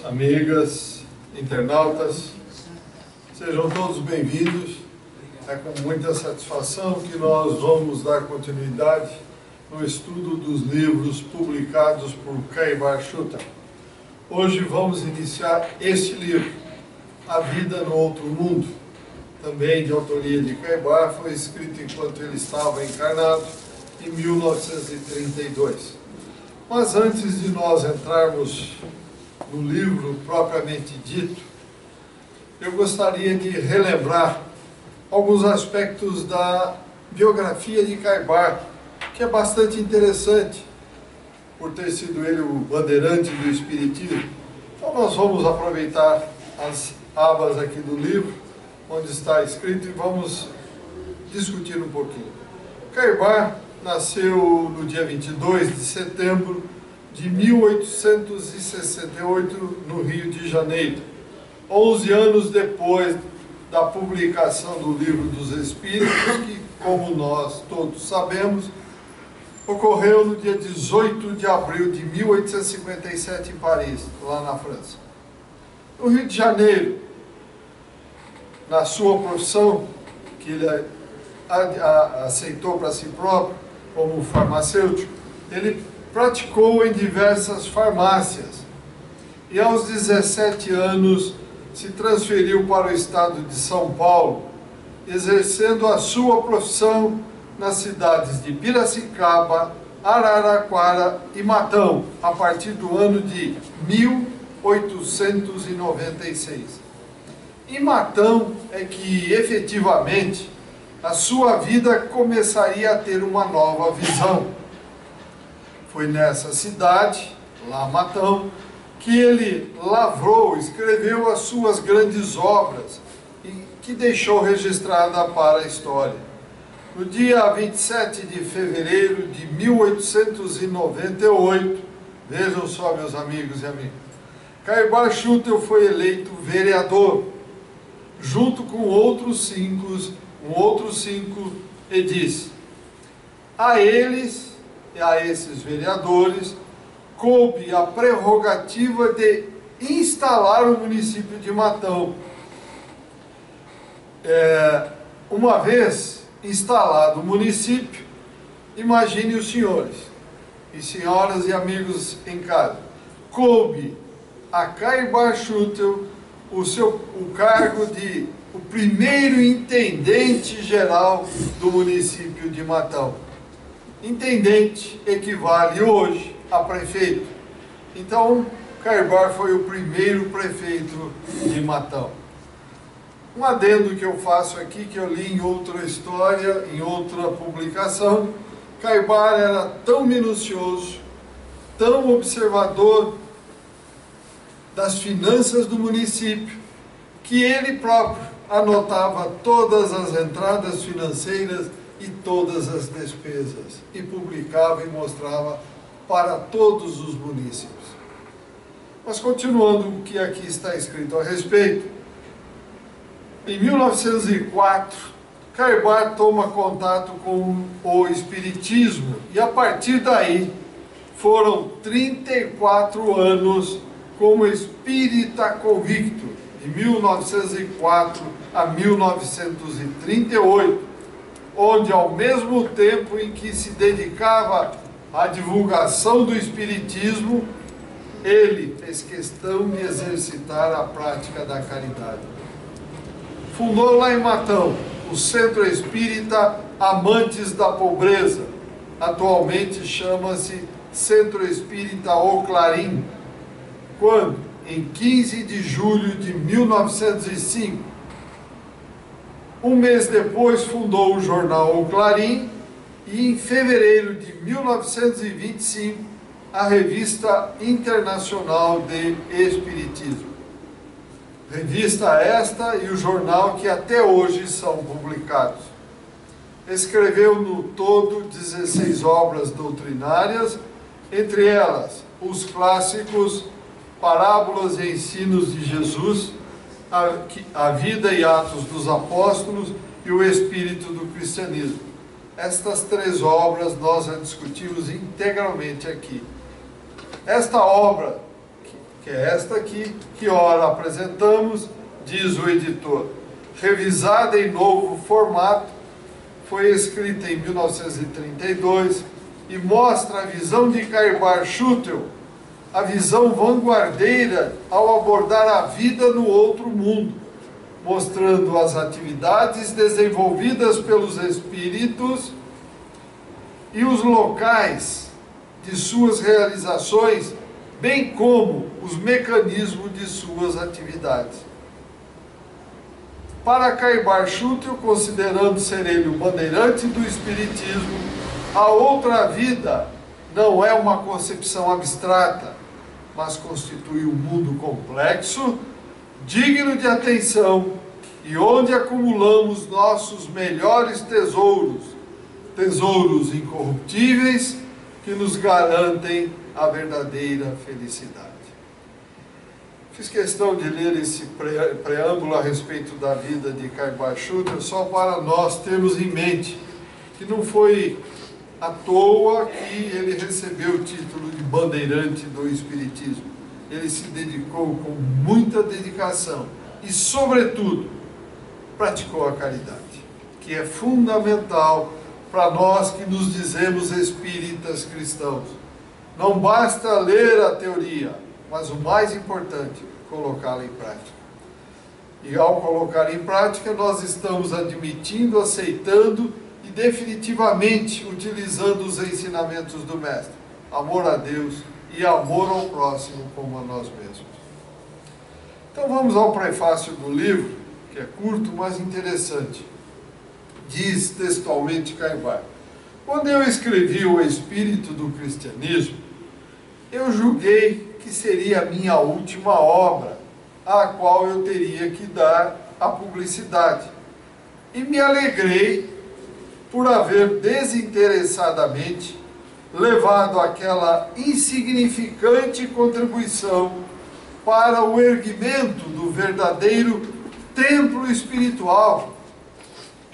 amigas, internautas, sejam todos bem-vindos. É com muita satisfação que nós vamos dar continuidade no estudo dos livros publicados por Caibar Schutter. Hoje vamos iniciar este livro, A Vida no Outro Mundo, também de autoria de Caibar, foi escrito enquanto ele estava encarnado, em 1932. Mas antes de nós entrarmos no livro propriamente dito, eu gostaria de relembrar alguns aspectos da biografia de Caibar, que é bastante interessante, por ter sido ele o bandeirante do Espiritismo. Então nós vamos aproveitar as abas aqui do livro, onde está escrito, e vamos discutir um pouquinho. Caibar nasceu no dia 22 de setembro de 1868, no Rio de Janeiro, 11 anos depois da publicação do Livro dos Espíritos, que, como nós todos sabemos, ocorreu no dia 18 de abril de 1857 em Paris, lá na França. No Rio de Janeiro, na sua profissão, que ele aceitou para si próprio como farmacêutico, ele praticou em diversas farmácias e aos 17 anos se transferiu para o estado de São Paulo, exercendo a sua profissão nas cidades de Piracicaba, Araraquara e Matão, a partir do ano de 1896. Em Matão é que, efetivamente, a sua vida começaria a ter uma nova visão. Foi nessa cidade, lá Matão, que ele lavrou, escreveu as suas grandes obras, e que deixou registrada para a história. No dia 27 de fevereiro de 1898, vejam só, meus amigos e amigas, Caibar Schutter foi eleito vereador, junto com outros cinco edis. A eles e a esses vereadores coube a prerrogativa de instalar o município de Matão. Uma vez instalado o município, imagine os senhores e senhoras e amigos em casa, coube a Caibar Schutter o cargo de o primeiro intendente geral do município de Matão. Intendente equivale hoje a prefeito. Então, Caibar foi o primeiro prefeito de Matão. Um adendo que eu faço aqui, que eu li em outra história, em outra publicação, Caibar era tão minucioso, tão observador das finanças do município, que ele próprio anotava todas as entradas financeiras e todas as despesas, e publicava e mostrava para todos os munícipes. Mas continuando o que aqui está escrito a respeito, em 1904, Caibar toma contato com o Espiritismo, e a partir daí foram 34 anos como espírita convicto, de 1904 a 1938, onde, ao mesmo tempo em que se dedicava à divulgação do Espiritismo, ele fez questão de exercitar a prática da caridade. Fundou lá em Matão o Centro Espírita Amantes da Pobreza, atualmente chama-se Centro Espírita O Clarim, quando, em 15 de julho de 1905, um mês depois fundou o jornal O Clarim, e em fevereiro de 1925, a Revista Internacional de Espiritismo. Revista esta e o jornal que até hoje são publicados. Escreveu no todo 16 obras doutrinárias, entre elas os clássicos Parábolas e Ensinos de Jesus, a Vida e Atos dos Apóstolos e o Espírito do Cristianismo. Estas três obras nós a discutimos integralmente aqui. Esta obra que é esta aqui, que ora apresentamos, diz o editor. Revisada em novo formato, foi escrita em 1932 e mostra a visão de Cairbar Schutel, a visão vanguardeira ao abordar a vida no outro mundo, mostrando as atividades desenvolvidas pelos espíritos e os locais de suas realizações, bem como os mecanismos de suas atividades. Para Cairbar Schutel, considerando ser ele o bandeirante do Espiritismo, a outra vida não é uma concepção abstrata, mas constitui um mundo complexo, digno de atenção, e onde acumulamos nossos melhores tesouros, tesouros incorruptíveis, que nos garantem a verdadeira felicidade. Fiz questão de ler esse preâmbulo a respeito da vida de Cairbar Schutel, só para nós termos em mente que não foi à toa que ele recebeu o título de bandeirante do Espiritismo. Ele se dedicou com muita dedicação e, sobretudo, praticou a caridade, que é fundamental para nós que nos dizemos espíritas cristãos. Não basta ler a teoria, mas o mais importante, colocá-la em prática. E ao colocar em prática, nós estamos admitindo, aceitando e definitivamente utilizando os ensinamentos do Mestre. Amor a Deus e amor ao próximo como a nós mesmos. Então vamos ao prefácio do livro, que é curto, mas interessante. Diz textualmente Cairbar: quando eu escrevi O Espírito do Cristianismo, eu julguei que seria a minha última obra, à qual eu teria que dar a publicidade. E me alegrei por haver desinteressadamente levado aquela insignificante contribuição para o erguimento do verdadeiro templo espiritual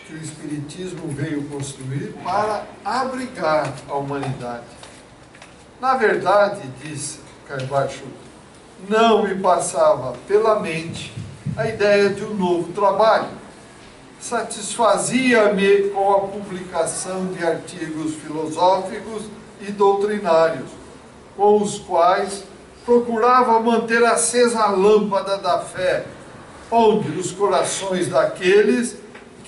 que o Espiritismo veio construir para abrigar a humanidade. Na verdade, diz Cairbar Schutel, não me passava pela mente a ideia de um novo trabalho. Satisfazia-me com a publicação de artigos filosóficos e doutrinários, com os quais procurava manter acesa a lâmpada da fé, onde nos corações daqueles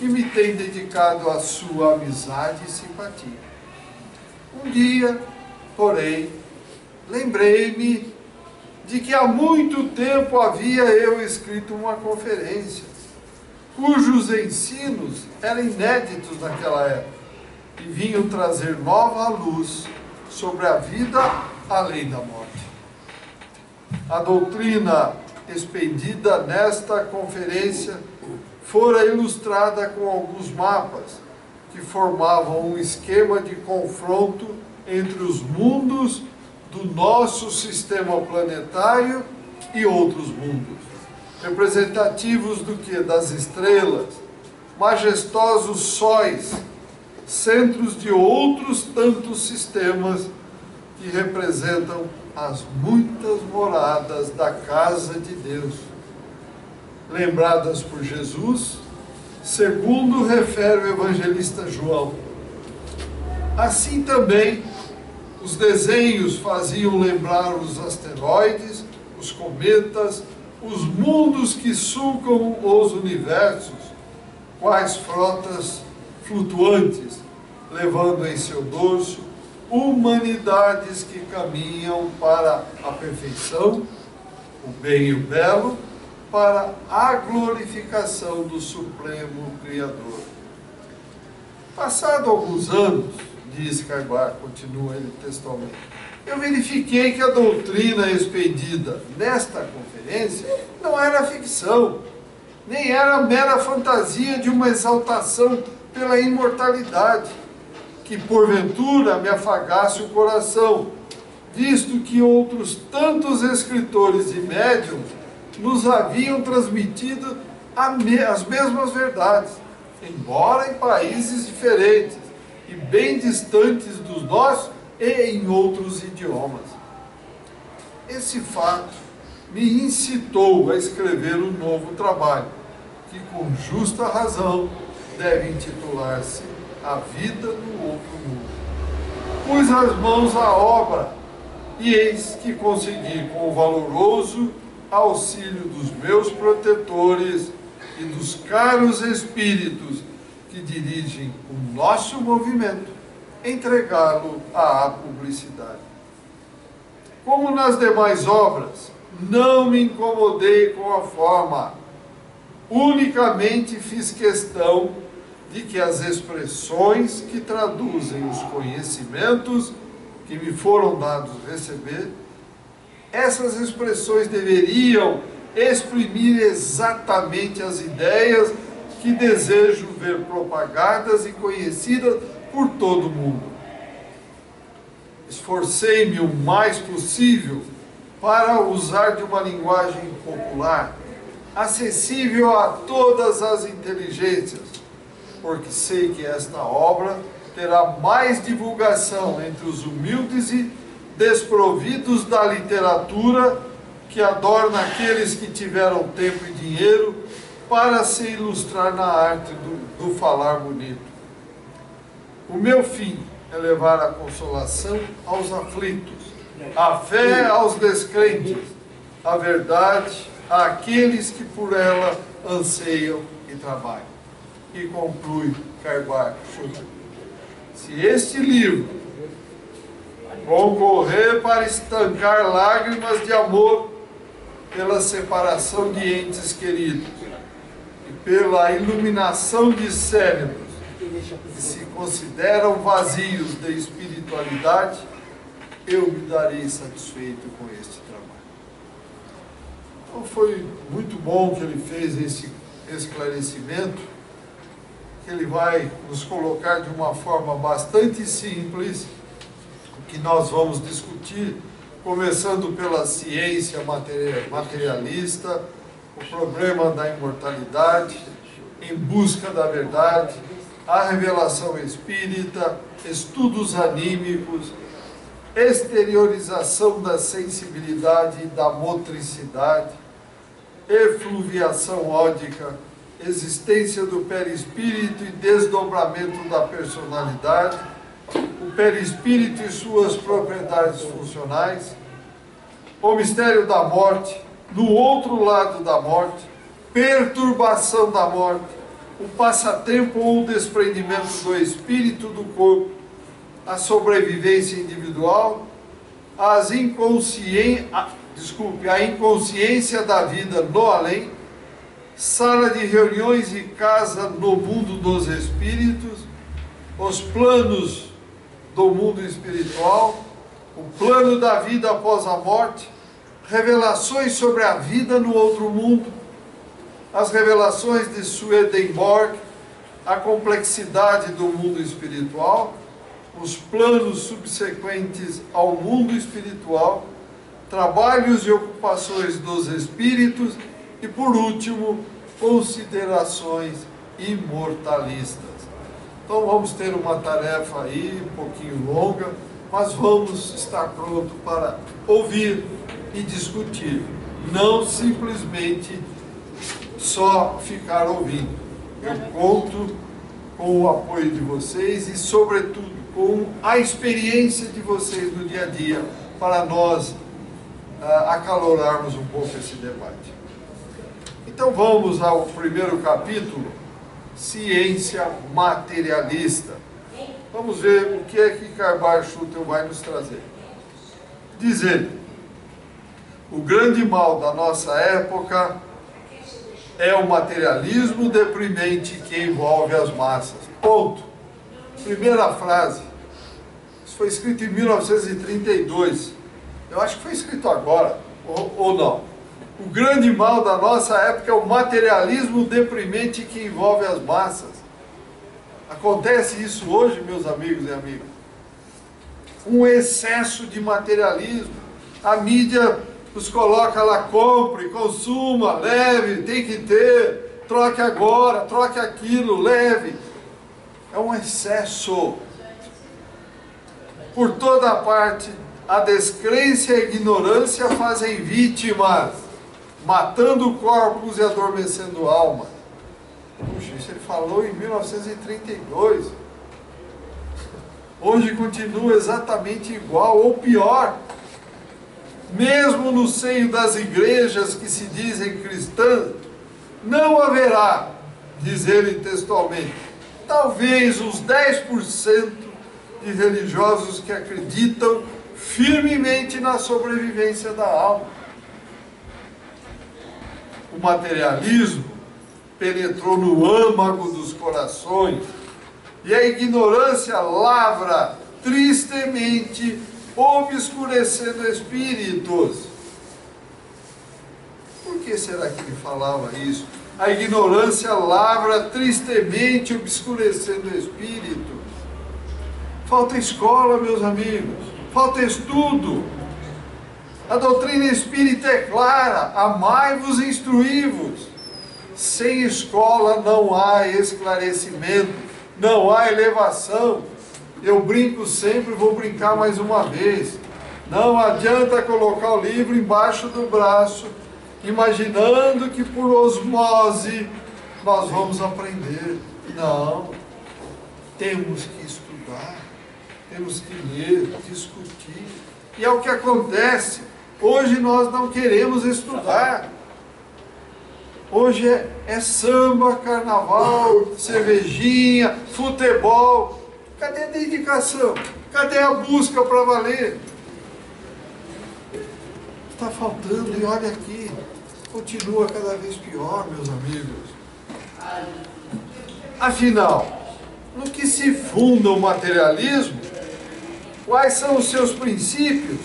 que me têm dedicado a sua amizade e simpatia. Um dia, porém, lembrei-me de que há muito tempo havia eu escrito uma conferência, cujos ensinos eram inéditos naquela época e vinham trazer nova luz sobre a vida além da morte. A doutrina expedida nesta conferência fora ilustrada com alguns mapas que formavam um esquema de confronto entre os mundos do nosso sistema planetário e outros mundos, representativos do que? Das estrelas, majestosos sóis, centros de outros tantos sistemas que representam as muitas moradas da casa de Deus, lembradas por Jesus, segundo refere o evangelista João. Assim também, os desenhos faziam lembrar os asteroides, os cometas, os mundos que sulcam os universos, quais frotas flutuantes, levando em seu dorso humanidades que caminham para a perfeição, o bem e o belo, para a glorificação do Supremo Criador. Passado alguns anos, diz Cairbar, continua ele textualmente, eu verifiquei que a doutrina expedida nesta conferência não era ficção, nem era mera fantasia de uma exaltação pela imortalidade, que porventura me afagasse o coração, visto que outros tantos escritores e médiuns nos haviam transmitido as mesmas verdades, embora em países diferentes e bem distantes dos nossos e em outros idiomas. Esse fato me incitou a escrever um novo trabalho, que com justa razão deve intitular-se A Vida no Outro Mundo. Pus as mãos à obra, e eis que consegui, com o valoroso auxílio dos meus protetores e dos caros espíritos que dirigem o nosso movimento, entregá-lo à publicidade. Como nas demais obras, não me incomodei com a forma, unicamente fiz questão de que as expressões que traduzem os conhecimentos que me foram dados receber, essas expressões deveriam exprimir exatamente as ideias que desejo ver propagadas e conhecidas por todo mundo. Esforcei-me o mais possível para usar de uma linguagem popular, acessível a todas as inteligências, porque sei que esta obra terá mais divulgação entre os humildes e desprovidos da literatura que adorna aqueles que tiveram tempo e dinheiro para se ilustrar na arte do falar bonito. O meu fim é levar a consolação aos aflitos, a fé aos descrentes, a verdade àqueles que por ela anseiam e trabalham. E conclui Carvalho Schutter: se este livro concorrer para estancar lágrimas de amor pela separação de entes queridos e pela iluminação de cérebros que se consideram vazios de espiritualidade, eu me darei satisfeito com este trabalho. Então foi muito bom que ele fez esse esclarecimento, que ele vai nos colocar de uma forma bastante simples, o que nós vamos discutir, começando pela ciência materialista, o problema da imortalidade, em busca da verdade, a revelação espírita, estudos anímicos, exteriorização da sensibilidade e da motricidade, efluviação ódica, existência do perispírito e desdobramento da personalidade, o perispírito e suas propriedades funcionais, o mistério da morte, no outro lado da morte, perturbação da morte, o passatempo ou o desprendimento do espírito do corpo, a sobrevivência individual, a inconsciência da vida no além, sala de reuniões e casa no mundo dos espíritos, os planos do mundo espiritual, o plano da vida após a morte, revelações sobre a vida no outro mundo, as revelações de Swedenborg, a complexidade do mundo espiritual, os planos subsequentes ao mundo espiritual, trabalhos e ocupações dos espíritos e, por último, considerações imortalistas. Então vamos ter uma tarefa aí, um pouquinho longa, mas vamos estar prontos para ouvir e discutir, não simplesmente só ficar ouvindo. Eu conto com o apoio de vocês e, sobretudo, com a experiência de vocês no dia a dia, para nós acalorarmos um pouco esse debate. Então vamos ao primeiro capítulo, Ciência Materialista. Vamos ver o que é que Carvalho Schutter vai nos trazer. Diz ele: o grande mal da nossa época é o materialismo deprimente que envolve as massas. Ponto. Primeira frase. Isso foi escrito em 1932. Eu acho que foi escrito agora, ou não. O grande mal da nossa época é o materialismo deprimente que envolve as massas. Acontece isso hoje, meus amigos e amigas. Um excesso de materialismo. A mídia nos coloca lá: compre, consuma, leve, tem que ter, troque agora, troque aquilo, leve. É um excesso. Por toda parte a descrença e a ignorância fazem vítimas, matando corpos e adormecendo almas. Puxa, isso ele falou em 1932. Hoje continua exatamente igual, ou pior. Mesmo no seio das igrejas que se dizem cristãs, não haverá, diz ele textualmente, talvez uns 10% de religiosos que acreditam firmemente na sobrevivência da alma. O materialismo penetrou no âmago dos corações e a ignorância lavra tristemente, obscurecendo espíritos. Por que será que ele falava isso? A ignorância lavra tristemente, obscurecendo espíritos. Falta escola, meus amigos, falta estudo. A doutrina espírita é clara: amai-vos e instruí-vos. Sem escola não há esclarecimento, não há elevação. Eu brinco sempre, vou brincar mais uma vez. Não adianta colocar o livro embaixo do braço, imaginando que por osmose nós vamos aprender. Não. Temos que estudar, temos que ler, discutir. E é o que acontece. Hoje nós não queremos estudar. Hoje é samba, carnaval, cervejinha, futebol. Cadê a dedicação? Cadê a busca para valer? Está faltando, e olha aqui, continua cada vez pior, meus amigos. Afinal, no que se funda o materialismo? Quais são os seus princípios,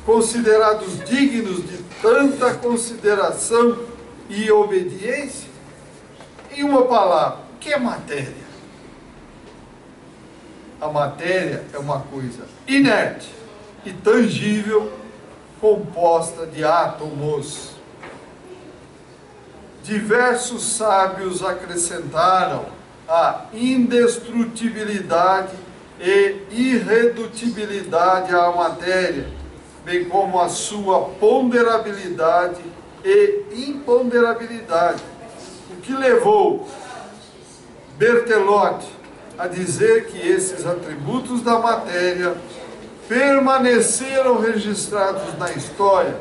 considerados dignos de tanta consideração e obediência? Em uma palavra, o que é matéria? A matéria é uma coisa inerte e tangível, composta de átomos. Diversos sábios acrescentaram a indestrutibilidade e irredutibilidade à matéria, bem como a sua ponderabilidade e imponderabilidade, o que levou Berthelot a dizer que esses atributos da matéria permaneceram registrados na história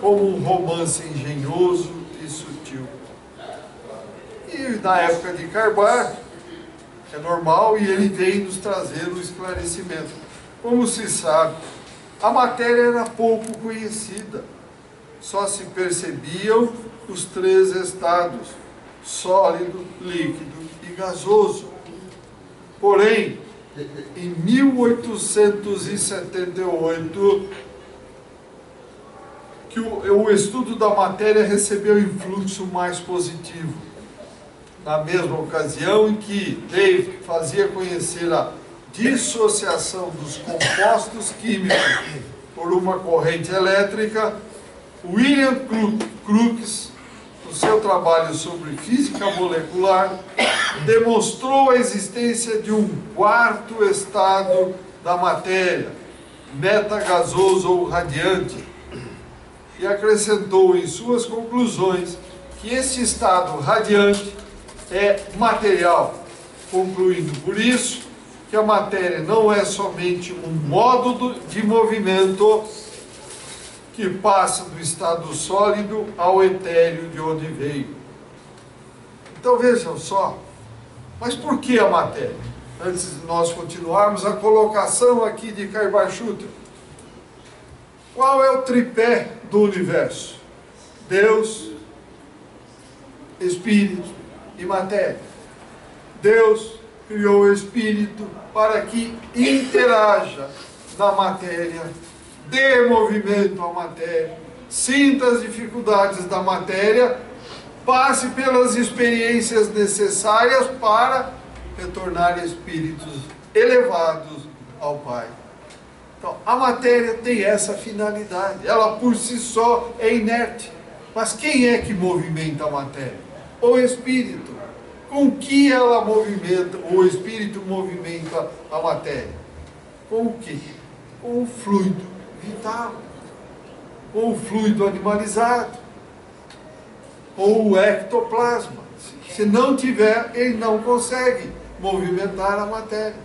como um romance engenhoso e sutil. E na época de Carbar, é normal, e ele vem nos trazer o esclarecimento. Como se sabe, a matéria era pouco conhecida. Só se percebiam os três estados: sólido, líquido e gasoso. Porém, em 1878, que o estudo da matéria recebeu um influxo mais positivo. Na mesma ocasião em que Dave fazia conhecer a dissociação dos compostos químicos por uma corrente elétrica, William Crookes, no seu trabalho sobre física molecular, demonstrou a existência de um quarto estado da matéria, metagasoso ou radiante, e acrescentou em suas conclusões que esse estado radiante é material, concluindo por isso que a matéria não é somente um modo de movimento que passa do estado sólido ao etéreo de onde veio. Então vejam só, mas por que a matéria? Antes de nós continuarmos a colocação aqui de Carbar-Schutter, qual é o tripé do universo? Deus, Espírito e matéria. Deus criou o Espírito para que interaja na matéria, dê movimento à matéria, sinta as dificuldades da matéria, passe pelas experiências necessárias para retornar espíritos elevados ao Pai. Então, a matéria tem essa finalidade, ela por si só é inerte. Mas quem é que movimenta a matéria? O Espírito. Com que ela movimenta, o Espírito movimenta a matéria? Com o quê? com o fluido vital, ou o fluido animalizado, ou o ectoplasma. Se não tiver, ele não consegue movimentar a matéria.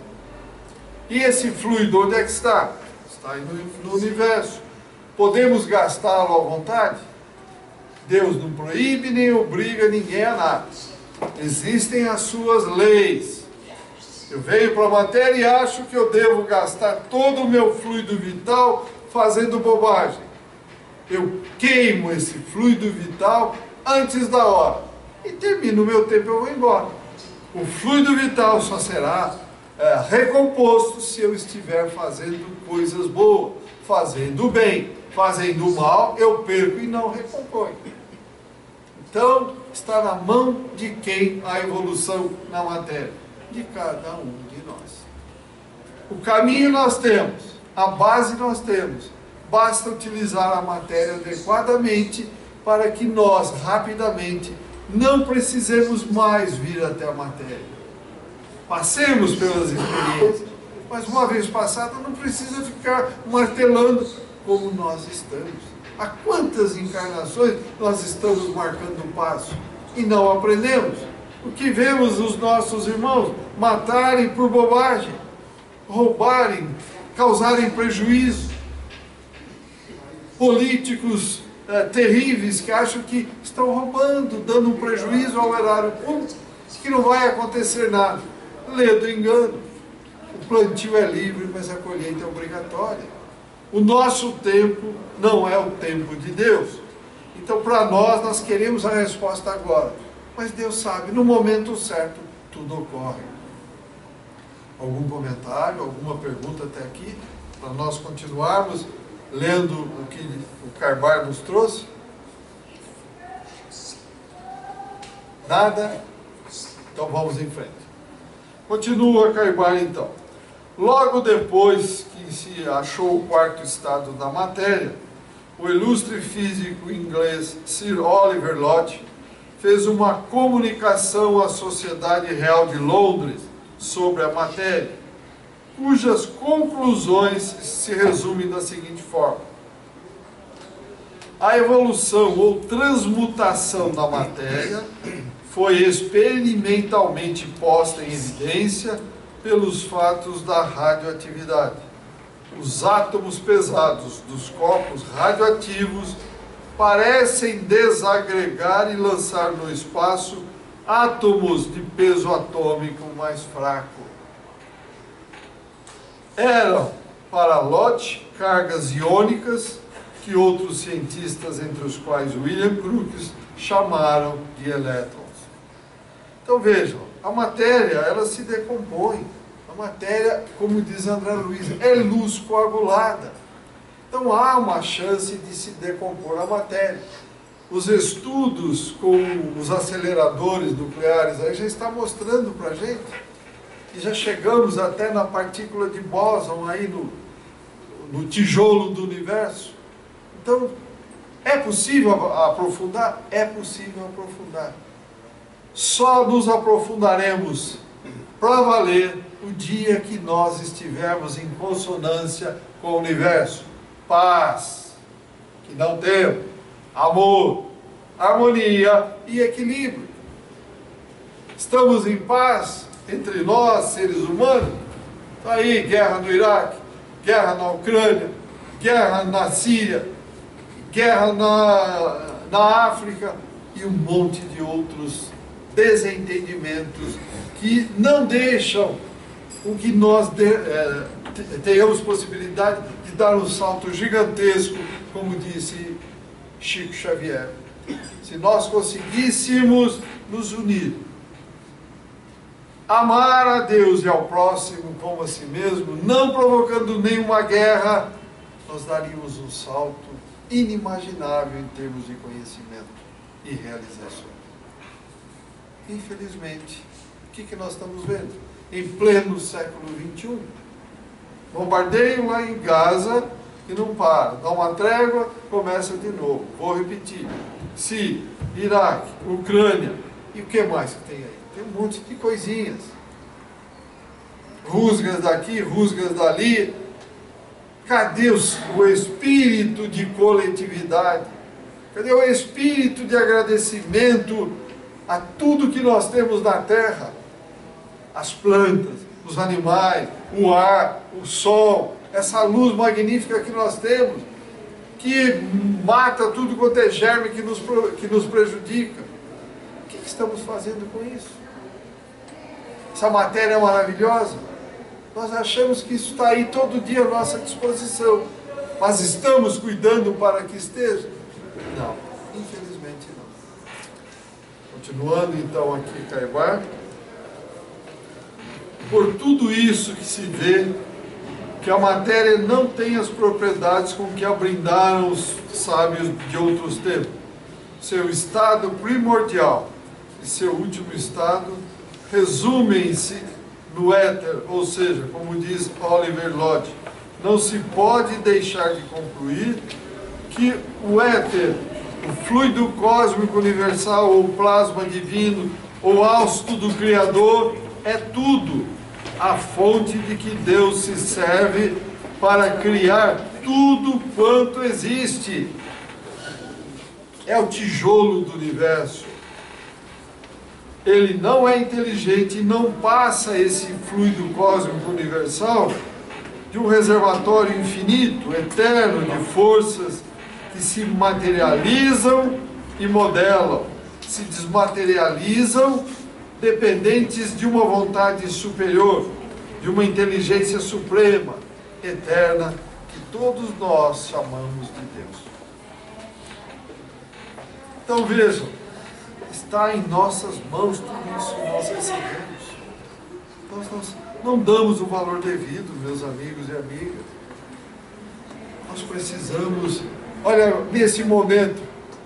E esse fluido, onde é que está? Está aí no universo. Podemos gastá-lo à vontade? Deus não proíbe nem obriga ninguém a nada. Existem as suas leis. Eu venho para a matéria e acho que eu devo gastar todo o meu fluido vital fazendo bobagem. Eu queimo esse fluido vital antes da hora. E termino o meu tempo, eu vou embora. O fluido vital só será recomposto se eu estiver fazendo coisas boas, fazendo bem. Fazendo mal, eu perco e não recomponho. Então, está na mão de quem a evolução na matéria? De cada um de nós. O caminho nós temos, a base nós temos. Basta utilizar a matéria adequadamente para que nós, rapidamente, não precisemos mais vir até a matéria. Passemos pelas experiências, mas uma vez passada não precisa ficar martelando como nós estamos. Há quantas encarnações nós estamos marcando o passo e não aprendemos? O que vemos os nossos irmãos matarem por bobagem, roubarem, causarem prejuízo. Políticos terríveis que acham que estão roubando, dando um prejuízo ao erário público, que não vai acontecer nada. Lê do engano. O plantio é livre, mas a colheita é obrigatória. O nosso tempo não é o tempo de Deus. Então, para nós queremos a resposta agora. Mas Deus sabe, no momento certo, tudo ocorre. Algum comentário, alguma pergunta até aqui? Para nós continuarmos lendo o que o Carbar nos trouxe? Nada? Então vamos em frente. Continua Carbar então. Logo depois que se achou o quarto estado da matéria, o ilustre físico inglês Sir Oliver Lodge fez uma comunicação à Sociedade Real de Londres sobre a matéria, cujas conclusões se resumem da seguinte forma: a evolução ou transmutação da matéria foi experimentalmente posta em evidência pelos fatos da radioatividade. Os átomos pesados dos corpos radioativos parecem desagregar e lançar no espaço átomos de peso atômico mais fraco. Eram, para Lodge, cargas iônicas que outros cientistas, entre os quais William Crookes, chamaram de elétrons. Então vejam, a matéria, ela se decompõe. A matéria, como diz André Luiz, é luz coagulada. Então há uma chance de se decompor a matéria. Os estudos com os aceleradores nucleares aí já está mostrando para a gente. E já chegamos até na partícula de bóson aí no tijolo do universo. Então, é possível aprofundar? É possível aprofundar. Só nos aprofundaremos para valer o dia que nós estivermos em consonância com o universo. Paz, que não temos, amor, harmonia e equilíbrio. Estamos em paz entre nós, seres humanos? Está aí guerra no Iraque, guerra na Ucrânia, guerra na Síria, guerra na África e um monte de outros desentendimentos que não deixam com que nós tenhamos possibilidade de dar um salto gigantesco, como disse Chico Xavier. Se nós conseguíssemos nos unir, amar a Deus e ao próximo como a si mesmo, não provocando nenhuma guerra, nós daríamos um salto inimaginável em termos de conhecimento e realização. Infelizmente, o que nós estamos vendo? Em pleno século XXI, bombardeio lá em Gaza e não para, dá uma trégua, começa de novo. Vou repetir: Síria, Iraque, Ucrânia, e o que mais que tem aí? Tem um monte de coisinhas, rusgas daqui, rusgas dali, Cadê o espírito de coletividade? Cadê o espírito de agradecimento a tudo que nós temos na terra? As plantas, os animais, o ar, o sol, essa luz magnífica que nós temos, que mata tudo quanto é germe que nos prejudica. O que estamos fazendo com isso? Essa matéria é maravilhosa. Nós achamos que isso está aí todo dia à nossa disposição, mas estamos cuidando para que esteja? Não, infelizmente não. Continuando então aqui, Caibar. Por tudo isso que se vê que a matéria não tem as propriedades com que a brindaram os sábios de outros tempos. Seu estado primordial e seu último estado resumem-se no éter, ou seja, como diz Oliver Lodge, não se pode deixar de concluir que o éter, o fluido cósmico universal, ou plasma divino, ou hausto do Criador, é tudo a fonte de que Deus se serve para criar tudo quanto existe. É o tijolo do universo. Ele não é inteligente e não passa esse fluido cósmico universal de um reservatório infinito, eterno, de forças que se materializam e modelam, se desmaterializam, dependentes de uma vontade superior, de uma inteligência suprema, eterna, que todos nós chamamos de Deus. Então vejam, está em nossas mãos tudo isso que nós recebemos. Nós não damos o valor devido, meus amigos e amigas. Nós precisamos, olha, nesse momento,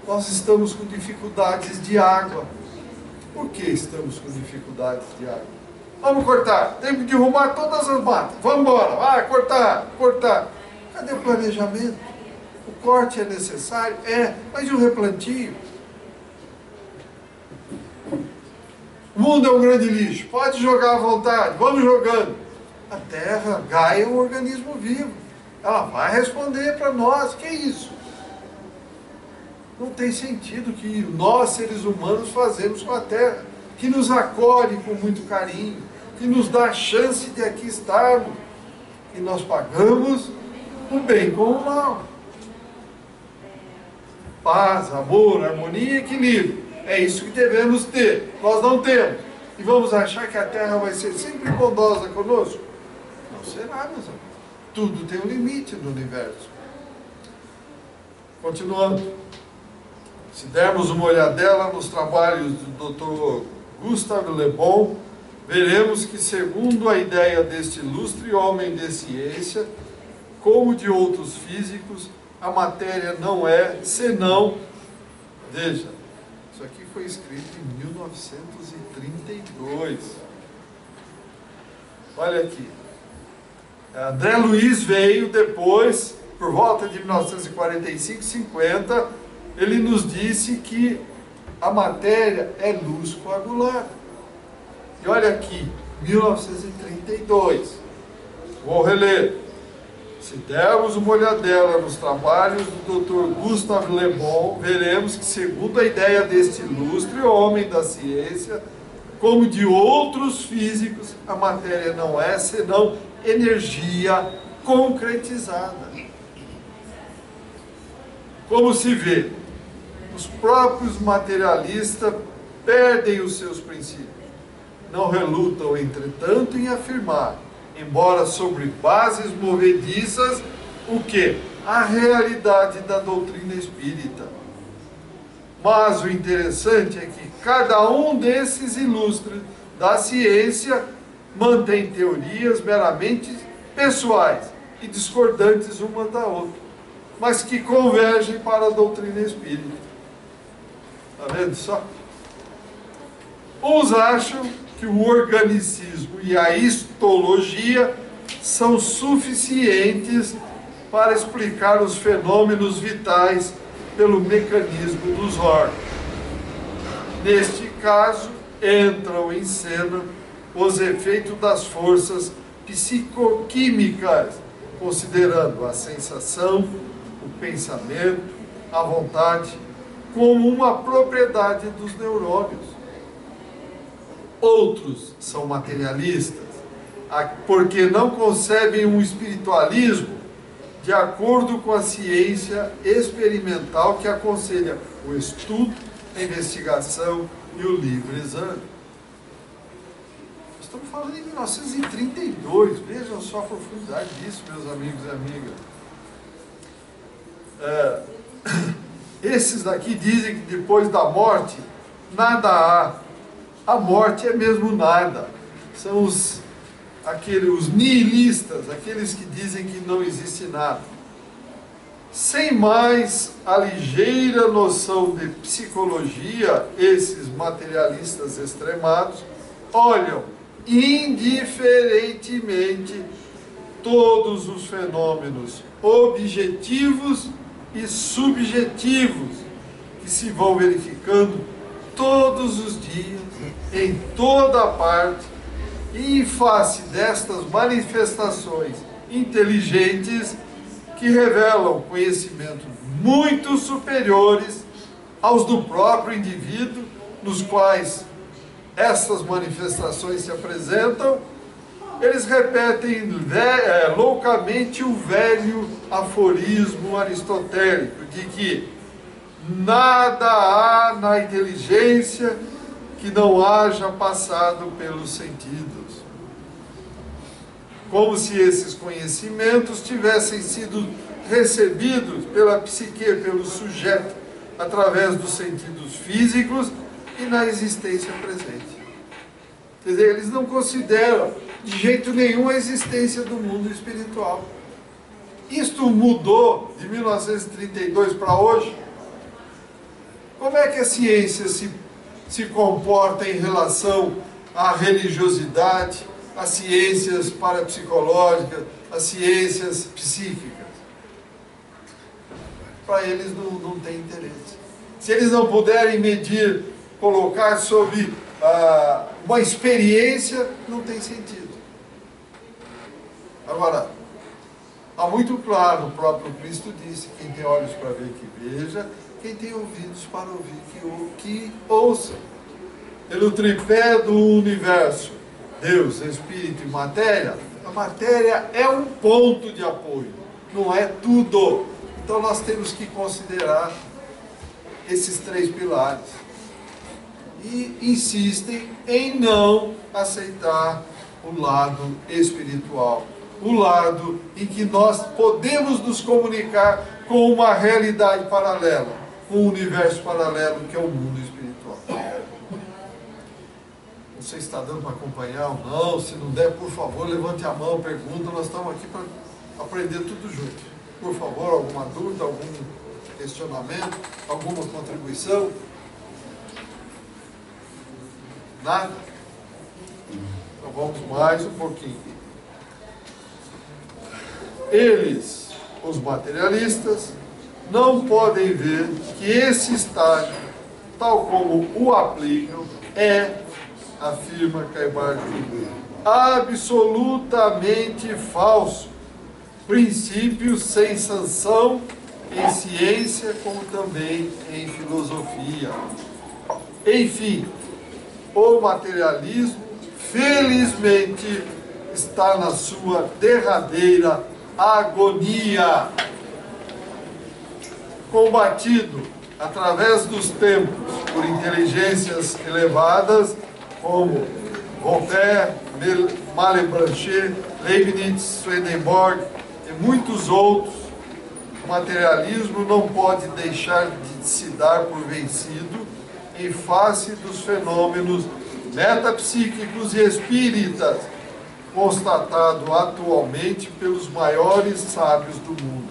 nós estamos com dificuldades de água. Por que estamos com dificuldades de água? Vamos cortar, temos que derrubar todas as matas. Vamos embora, vai cortar. Cadê o planejamento? O corte é necessário? É, mas e o replantio? O mundo é um grande lixo, pode jogar à vontade, vamos jogando. A Terra, Gaia, é um organismo vivo. Ela vai responder para nós, que é isso? Não tem sentido que nós, seres humanos, fazemos com a Terra, que nos acolhe com muito carinho, que nos dá a chance de aqui estarmos, e nós pagamos o bem com o mal. Paz, amor, harmonia e equilíbrio. É isso que devemos ter. Nós não temos. E vamos achar que a Terra vai ser sempre bondosa conosco? Não será, meus amigos. Tudo tem um limite no universo. Continuando. Se dermos uma olhadela nos trabalhos do Dr. Gustave Le Bon, veremos que, segundo a ideia deste ilustre homem de ciência, como de outros físicos, a matéria não é senão, veja, isso aqui foi escrito em 1932. Olha aqui. André Luiz veio depois, por volta de 1945, 50, ele nos disse que a matéria é luz coagulada. E olha aqui, 1932. Vou reler. Se dermos uma olhadela nos trabalhos do Dr. Gustave Le Bon, veremos que, segundo a ideia deste ilustre homem da ciência, como de outros físicos, a matéria não é senão energia concretizada. Como se vê, os próprios materialistas perdem os seus princípios. Não relutam, entretanto, em afirmar, embora sobre bases movediças, o que? A realidade da doutrina espírita. Mas o interessante é que cada um desses ilustres da ciência mantém teorias meramente pessoais e discordantes uma da outra, mas que convergem para a doutrina espírita. Está vendo só? Uns acham que o organicismo e a histologia são suficientes para explicar os fenômenos vitais pelo mecanismo dos órgãos. Neste caso, entram em cena os efeitos das forças psicoquímicas considerando a sensação, o pensamento, a vontade, como uma propriedade dos neurônios. Outros são materialistas, porque não concebem um espiritualismo de acordo com a ciência experimental que aconselha o estudo, a investigação e o livre exame. Estamos falando em 1932, vejam só a profundidade disso, meus amigos e amigas. Esses daqui dizem que depois da morte, nada há. A morte é mesmo nada. São os nihilistas, aqueles que dizem que não existe nada. Sem mais a ligeira noção de psicologia, esses materialistas extremados olham indiferentemente todos os fenômenos objetivos e subjetivos que se vão verificando todos os dias, em toda parte, e em face destas manifestações inteligentes que revelam conhecimentos muito superiores aos do próprio indivíduo, nos quais essas manifestações se apresentam, eles repetem loucamente o velho aforismo aristotélico de que nada há na inteligência que não haja passado pelos sentidos. Como se esses conhecimentos tivessem sido recebidos pela psique, pelo sujeito, através dos sentidos físicos e na existência presente. Quer dizer, eles não consideram de jeito nenhum a existência do mundo espiritual. Isto mudou de 1932 para hoje. Como é que a ciência se comporta em relação à religiosidade, às ciências parapsicológicas, às ciências psíquicas? Para eles não tem interesse. Se eles não puderem medir, colocar sobre uma experiência, não tem sentido. Agora, está muito claro, o próprio Cristo disse: quem tem olhos para ver, que veja; quem tem ouvidos para ouvir, que ouça. Pelo tripé do universo, Deus, Espírito e matéria, a matéria é um ponto de apoio, não é tudo. Então nós temos que considerar esses três pilares. E insistem em não aceitar o lado espiritual, o lado em que nós podemos nos comunicar com uma realidade paralela, com um universo paralelo que é o mundo espiritual. Não sei se está dando para acompanhar ou não. Se não der, por favor, levante a mão, pergunta. Nós estamos aqui para aprender tudo junto. Por favor, alguma dúvida, algum questionamento, alguma contribuição? Nada? Então vamos mais um pouquinho. Eles, os materialistas, não podem ver que esse estágio, tal como o aplicam, afirma Caibart-Juber, absolutamente falso, princípio sem sanção em ciência como também em filosofia. Enfim, o materialismo, felizmente, está na sua derradeira agonia, combatido através dos tempos por inteligências elevadas como Voltaire, Malebranche, Leibniz, Swedenborg e muitos outros. O materialismo não pode deixar de se dar por vencido em face dos fenômenos metapsíquicos e espíritas, constatado atualmente pelos maiores sábios do mundo.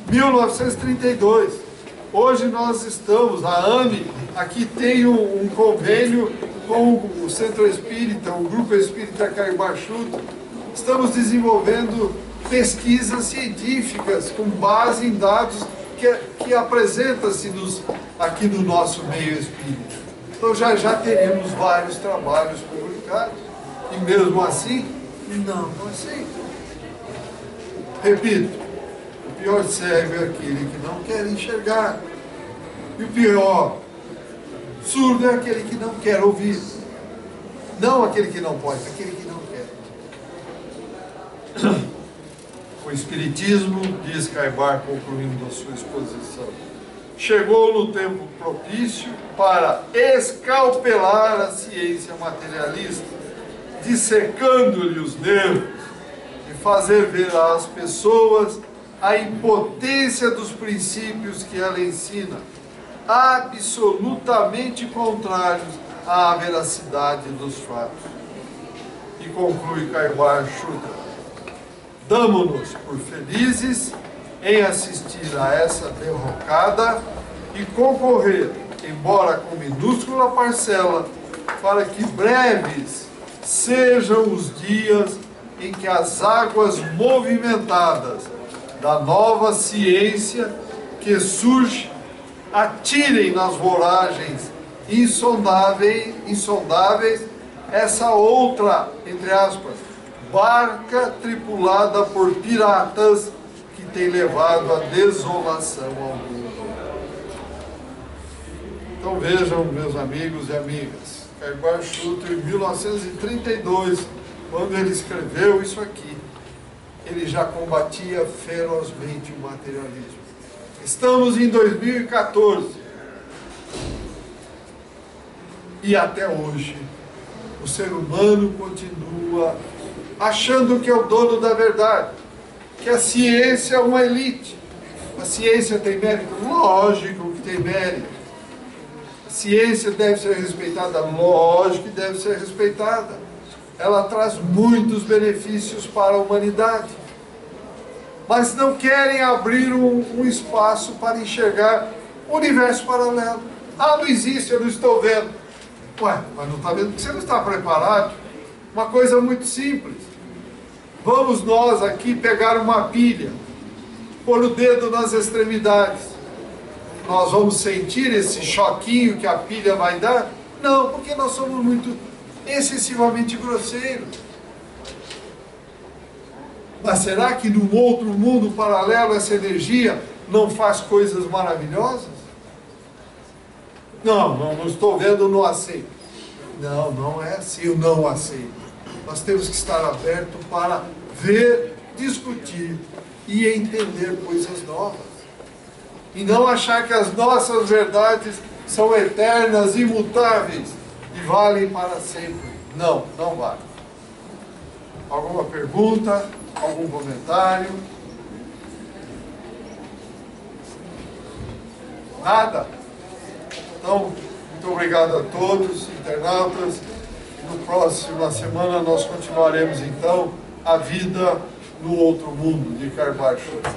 1932. Hoje nós estamos, a AME, aqui tem um convênio com o Centro Espírita, o Grupo Espírita Caibart-Juber. Estamos desenvolvendo pesquisas científicas com base em dados que apresenta-se aqui no nosso meio espírita. Então já teremos vários trabalhos publicados, e mesmo assim, não aceitam. Repito, o pior cego é aquele que não quer enxergar. E o pior, surdo é aquele que não quer ouvir. Não aquele que não pode, aquele que não quer. O Espiritismo, diz Caibar, concluindo a sua exposição, chegou no tempo propício para escalpelar a ciência materialista, dissecando-lhe os nervos e fazer ver às pessoas a impotência dos princípios que ela ensina, absolutamente contrários à veracidade dos fatos. E conclui Caibar Schutter: damo-nos por felizes em assistir a essa derrocada e concorrer, embora com minúscula parcela, para que breves sejam os dias em que as águas movimentadas da nova ciência que surge atirem nas voragens insondáveis essa outra, entre aspas, barca tripulada por piratas que tem levado a desolação ao mundo. Então vejam, meus amigos e amigas, Caibar Schutter, em 1932, quando ele escreveu isso aqui, ele já combatia ferozmente o materialismo. Estamos em 2014 e até hoje o ser humano continua achando que é o dono da verdade, que a ciência é uma elite. A ciência tem mérito? Lógico que tem mérito. A ciência deve ser respeitada? Lógico que deve ser respeitada. Ela traz muitos benefícios para a humanidade. Mas não querem abrir um espaço para enxergar o universo paralelo. Ah, não existe, eu não estou vendo. Ué, mas não está vendo porque você não está preparado. Uma coisa muito simples. Vamos nós aqui pegar uma pilha, pôr o dedo nas extremidades. Nós vamos sentir esse choquinho que a pilha vai dar? Não, porque nós somos muito excessivamente grosseiros. Mas será que num outro mundo paralelo essa energia não faz coisas maravilhosas? Não estou vendo, não aceito. Não, não é assim, eu não aceito. Nós temos que estar abertos para ver, discutir e entender coisas novas. E não achar que as nossas verdades são eternas, imutáveis e valem para sempre. Não, não vale. Alguma pergunta? Algum comentário? Nada? Então, muito obrigado a todos, internautas. Na semana nós continuaremos então a vida no outro mundo de Caibar Schutter.